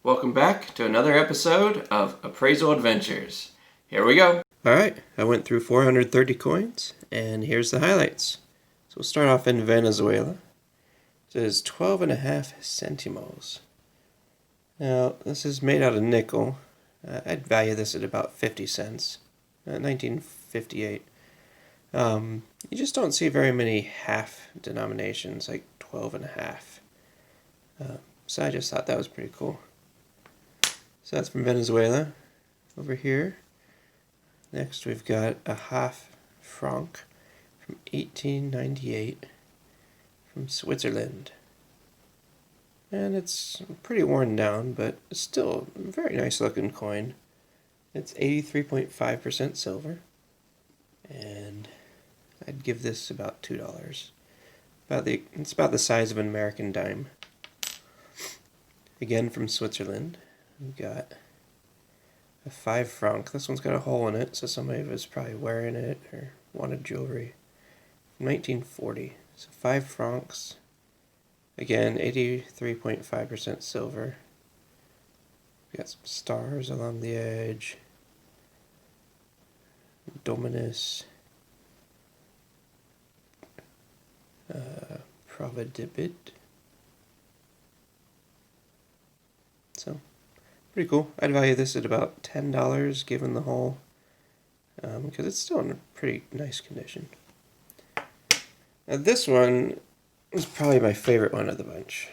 Welcome back to another episode of Appraisal Adventures. Here we go. Alright, I went through 430 coins, and here's the highlights. So we'll start off in Venezuela. It says 12.5 centimos. Now, this is made out of nickel. I'd value this at about 50 cents. 1958. You just don't see very many half denominations, like 12.5. So I just thought that was pretty cool. So that's from Venezuela. Over here, next we've got a half franc from 1898 from Switzerland. And it's pretty worn down, but it's still a very nice looking coin. It's 83.5% silver. And I'd give this about $2. It's about the size of an American dime. Again from Switzerland, we've got a 5 franc. This one's got a hole in it, so somebody was probably wearing it or wanted jewelry. From 1940. So 5 francs. Again, 83.5% silver. We got some stars along the edge. Dominus. Providibit. So, pretty cool. I'd value this at about $10 given the hole, because it's still in a pretty nice condition. Now this one is probably my favorite one of the bunch.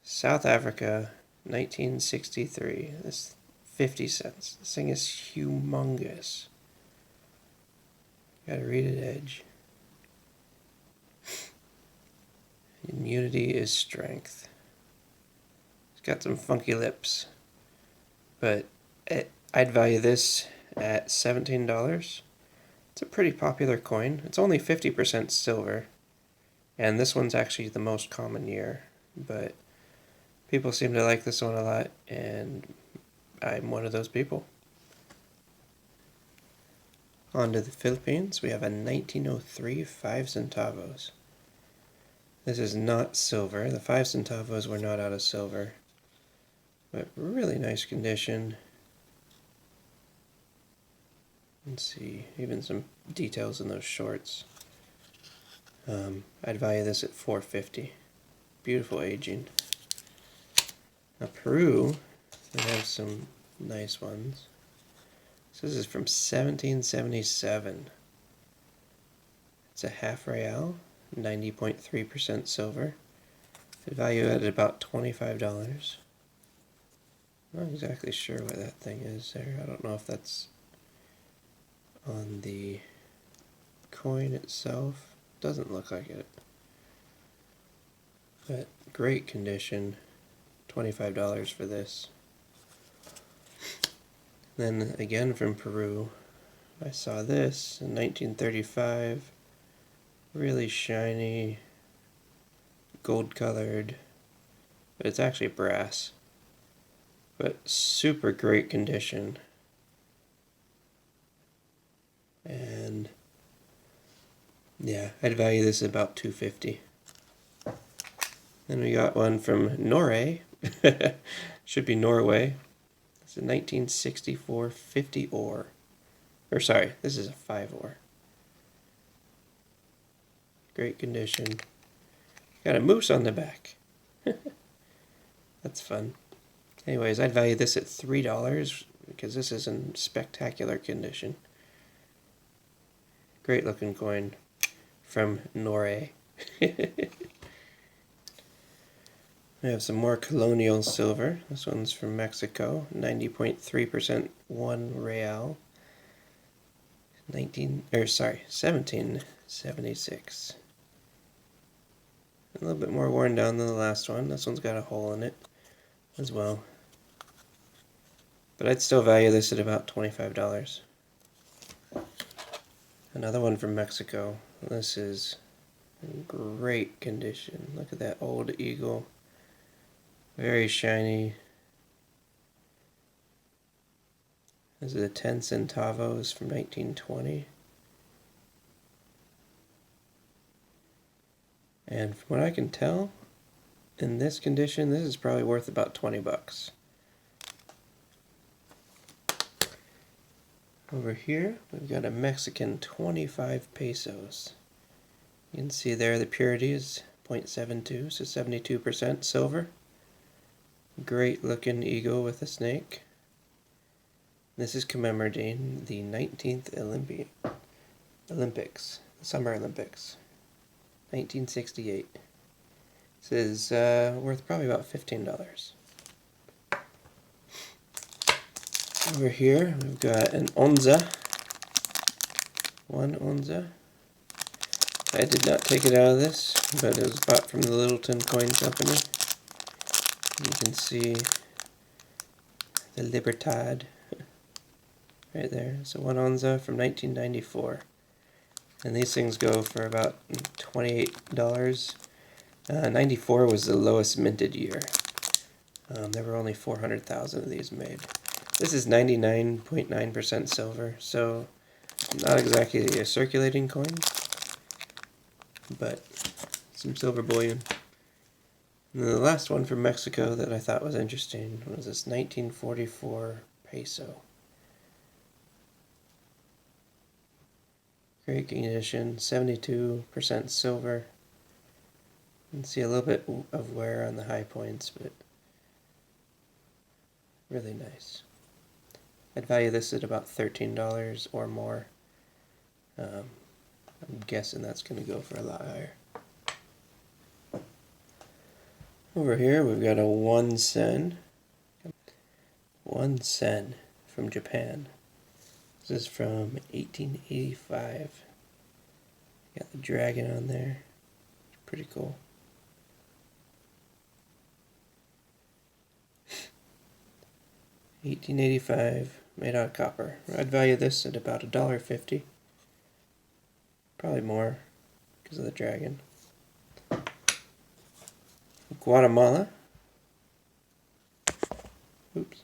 South Africa, 1963. This 50 cents. This thing is humongous. Gotta read it edge. Unity is strength. It's got some funky lips. But I'd value this at $17. It's a pretty popular coin. It's only 50% silver. And this one's actually the most common year. But people seem to like this one a lot, and I'm one of those people. On to the Philippines, we have a 1903 5 centavos. This is not silver. The 5 centavos were not out of silver. But really nice condition. Let's see, even some details in those shorts. I'd value this at $4.50. Beautiful aging. Now Peru, they have some nice ones. So this is from 1777. It's a half real, 90.3% silver. I'd value it at about $25. Not exactly sure what that thing is there. I don't know if that's on the coin itself. Doesn't look like it. But great condition. $25 for this. Then again from Peru, I saw this in 1935. Really shiny, gold colored, but it's actually brass. But super great condition. And yeah, I'd value this at about $2.50. Then we got one from Norway. Should be Norway. It's a 1964 50 ore. Or sorry, this is a 5 ore. Great condition. Got a moose on the back. That's fun. Anyways, I'd value this at $3 because this is in spectacular condition. Great looking coin from Norway. We have some more colonial silver. This one's from Mexico. 90.3% 1 real. 1776. A little bit more worn down than the last one. This one's got a hole in it as well. But I'd still value this at about $25. Another one from Mexico. This is in great condition. Look at that old eagle. Very shiny. This is a 10 centavos from 1920. And from what I can tell, in this condition, this is probably worth about 20 bucks. Over here, we've got a Mexican 25 pesos. You can see there the purity is 0.72, so 72% silver. Great looking eagle with a snake. This is commemorating the 19th Olympics, Summer Olympics, 1968. This is worth probably about $15. Over here, we've got an onza. One onza. I did not take it out of this, but it was bought from the Littleton Coin Company. You can see the Libertad right there. So one onza from 1994. And these things go for about $28. 94 was the lowest minted year. There were only 400,000 of these made. This is 99.9% silver, so not exactly a circulating coin, but some silver bullion. And the last one from Mexico that I thought was interesting was this 1944 peso. Great condition, 72% silver. You can see a little bit of wear on the high points, but really nice. I'd value this at about $13 or more. I'm guessing that's going to go for a lot higher. Over here we've got a 1 sen. 1 sen from Japan. This is from 1885. Got the dragon on there. Pretty cool. $18.85, made out of copper. I'd value this at about $1.50. Probably more because of the dragon. Guatemala. Oops.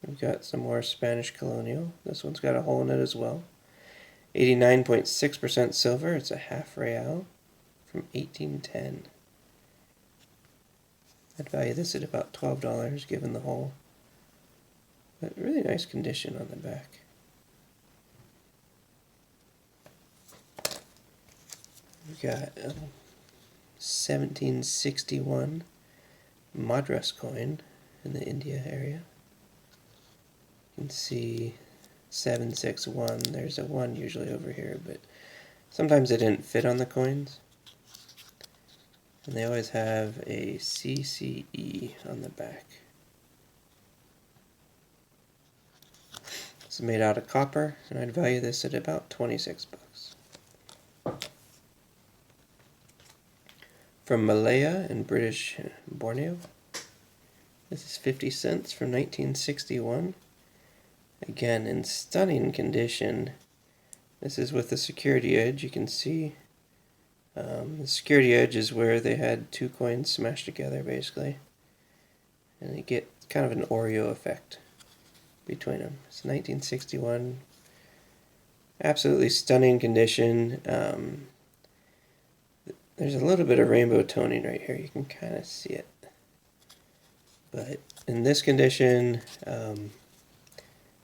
We've got some more Spanish colonial. This one's got a hole in it as well. 89.6% silver. It's a half real from 1810. I'd value this at about $12 given the hole. But really nice condition on the back. We've got a 1761 Madras coin in the India area. You can see 761. There's a 1 usually over here, but sometimes they didn't fit on the coins. And they always have a CCE on the back. It's made out of copper, and I'd value this at about 26 bucks. From Malaya in British Borneo. This is 50 cents from 1961. Again, in stunning condition. This is with the security edge. You can see the security edge is where they had 2 coins smashed together, basically. And you get kind of an Oreo effect between them. It's 1961. Absolutely stunning condition. There's a little bit of rainbow toning right here. You can kind of see it. But in this condition,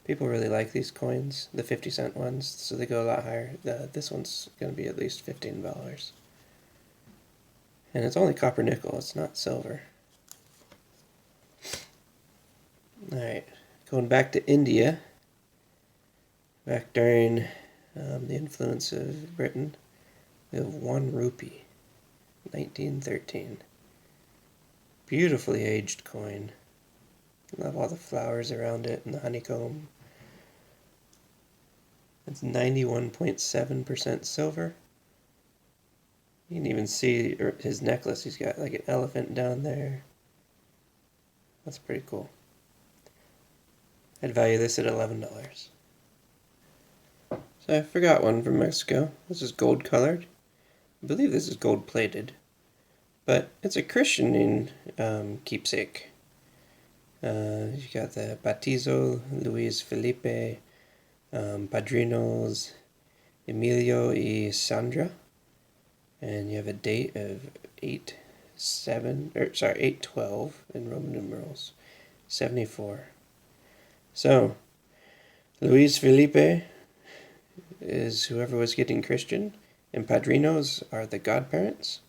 people really like these coins, the 50-cent ones, so they go a lot higher. This one's going to be at least $15. And it's only copper nickel, it's not silver. Alright, going back to India, back during the influence of Britain, we have 1 rupee, 1913. Beautifully aged coin. Love all the flowers around it and the honeycomb. It's 91.7% silver. You can even see his necklace. He's got like an elephant down there. That's pretty cool. I'd value this at $11. So I forgot one from Mexico. This is gold colored. I believe this is gold plated. But it's a Christian keepsake. You got the Bautizo, Luis Felipe, Padrinos, Emilio y Sandra. And you have a date of 812 in Roman numerals, 74. So, Luis Felipe is whoever was getting Christian, and padrinos are the godparents.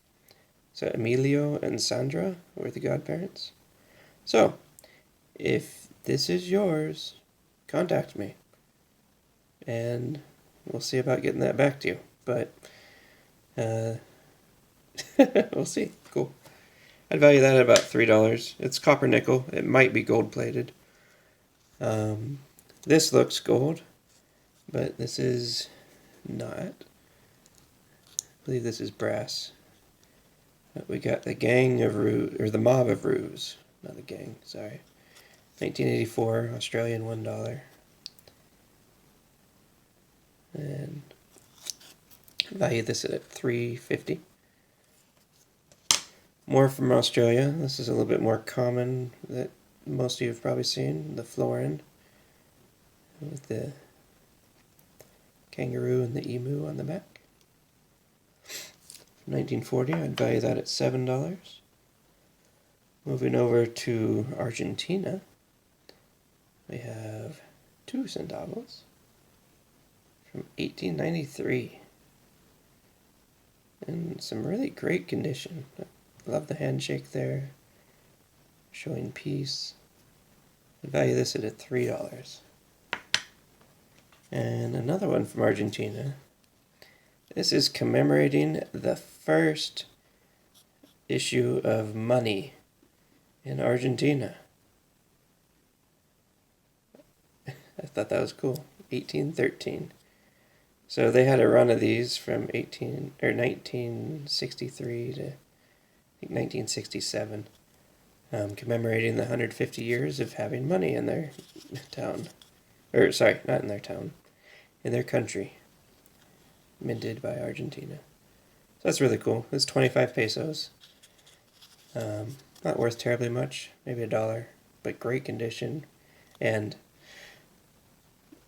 So Emilio and Sandra were the godparents. So, if this is yours, contact me, and we'll see about getting that back to you. But we'll see. Cool. I'd value that at about $3. It's copper nickel. It might be gold plated. This looks gold, but this is not. I believe this is brass. We got the gang of Ruse, or the mob of Ruse. Not the gang, sorry. 1984, Australian $1. And value this at $3.50. More from Australia. This is a little bit more common that most of you have probably seen. The florin with the kangaroo and the emu on the back. 1940, I'd value that at $7. Moving over to Argentina, we have 2 centavos from 1893. In some really great condition. I love the handshake there, showing peace. I value this at $3. And another one from Argentina. This is commemorating the first issue of money in Argentina. I thought that was cool. 1813. So they had a run of these from 1963 to I think 1967, commemorating the 150 years of having money in their town. Or, sorry, not in their town. In their country. Minted by Argentina. So that's really cool. It's 25 pesos. Not worth terribly much. Maybe $1. But great condition. And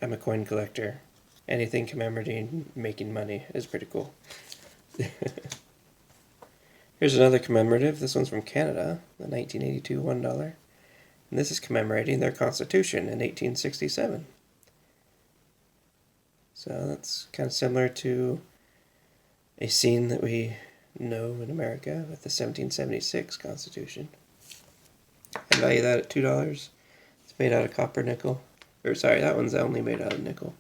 I'm a coin collector. Anything commemorating making money is pretty cool. Here's another commemorative. This one's from Canada, the 1982 $1. And this is commemorating their constitution in 1867. So that's kind of similar to a scene that we know in America with the 1776 Constitution. I value that at $2. It's made out of copper nickel. Or sorry, that one's only made out of nickel.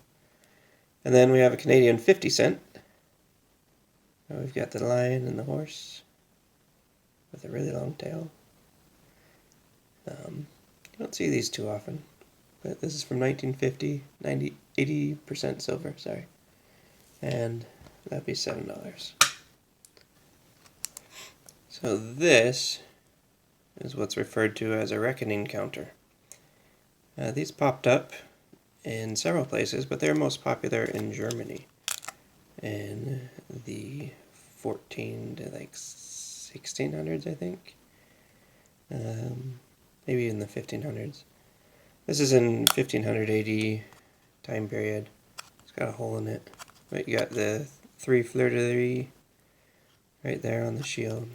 And then we have a Canadian 50 cent. We've got the lion and the horse with a really long tail. You don't see these too often. But this is from 1950, 80% silver, sorry. And that'd be $7. So this is what's referred to as a reckoning counter. These popped up in several places, but they're most popular in Germany in the 14 to like 1600s, I think. Maybe in the 1500s. This is in 1500 AD time period. It's got a hole in it. But you got the 3 fleur-de-lis right there on the shield.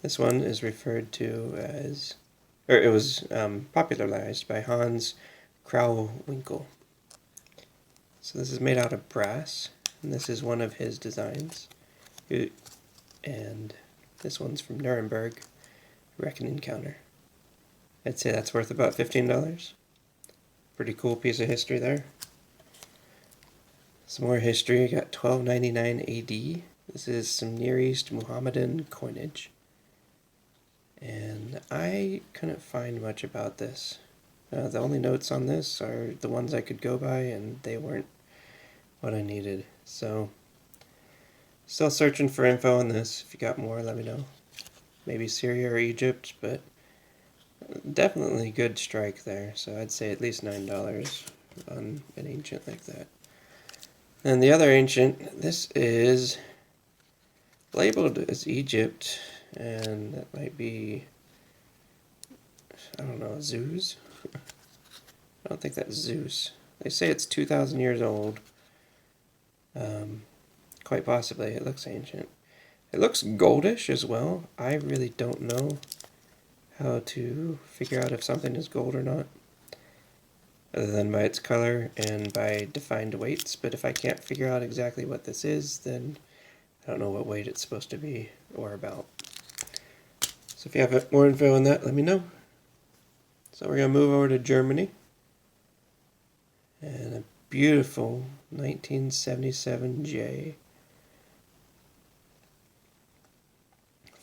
This one is referred to as, or it was popularized by Hans Krauwinkel. So this is made out of brass, and this is one of his designs. And this one's from Nuremberg, reckoning counter. I'd say that's worth about $15. Pretty cool piece of history there. Some more history. I got 1299 AD. This is some Near East Muhammadan coinage. And I couldn't find much about this. The only notes on this are the ones I could go by, and they weren't what I needed. So, still searching for info on this. If you got more, let me know. Maybe Syria or Egypt, but definitely good strike there. So I'd say at least $9 on an ancient like that. And the other ancient, this is labeled as Egypt, and that might be, I don't know, Zeus? I don't think that's Zeus. They say it's 2,000 years old. Quite possibly, it looks ancient. It looks goldish as well. I really don't know how to figure out if something is gold or not, other than by its color and by defined weights. But if I can't figure out exactly what this is, then I don't know what weight it's supposed to be or about. So if you have more info on that, let me know. So we're going to move over to Germany. And a beautiful 1977J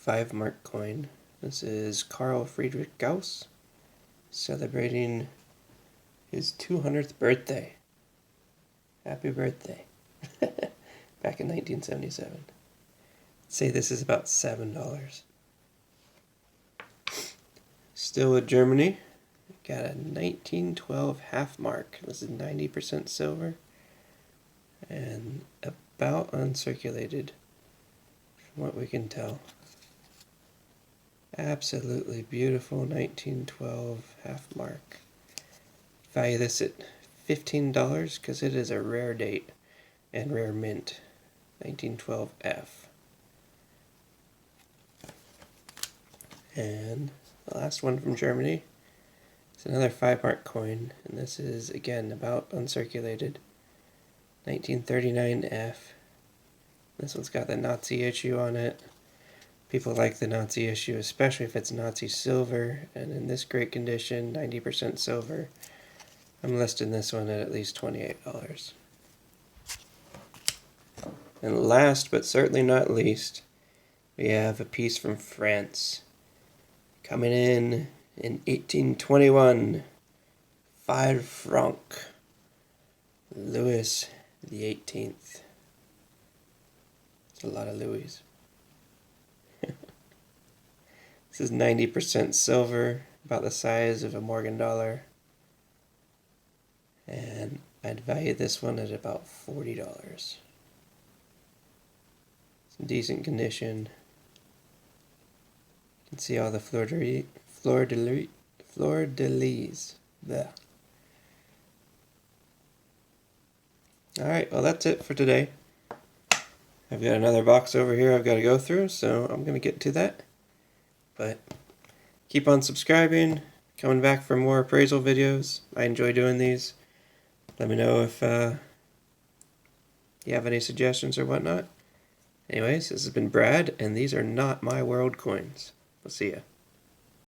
5-mark coin. This is Carl Friedrich Gauss celebrating his 200th birthday. Happy birthday. Back in 1977. I'd say this is about $7. Still with Germany. Got a 1912 half mark. This is 90% silver and about uncirculated from what we can tell. Absolutely beautiful 1912 half mark. Value this at $15 because it is a rare date and rare mint. 1912F. And the last one from Germany. It's another 5-mark coin, and this is again about uncirculated. 1939F. This one's got the Nazi issue on it. People like the Nazi issue, especially if it's Nazi silver, and in this great condition, 90% silver. I'm listing this one at least $28. And last but certainly not least, we have a piece from France. Coming in 1821, 5 franc, Louis the 18th. It's a lot of Louis. This is 90% silver, about the size of a Morgan dollar. And I'd value this one at about $40. It's in decent condition. You can see all the fleur-de-lis. There. Alright, well that's it for today. I've got another box over here I've got to go through, so I'm going to get to that. But keep on subscribing, coming back for more appraisal videos. I enjoy doing these. Let me know if you have any suggestions or whatnot. Anyways, this has been Brad, and these are not my world coins. We'll see ya.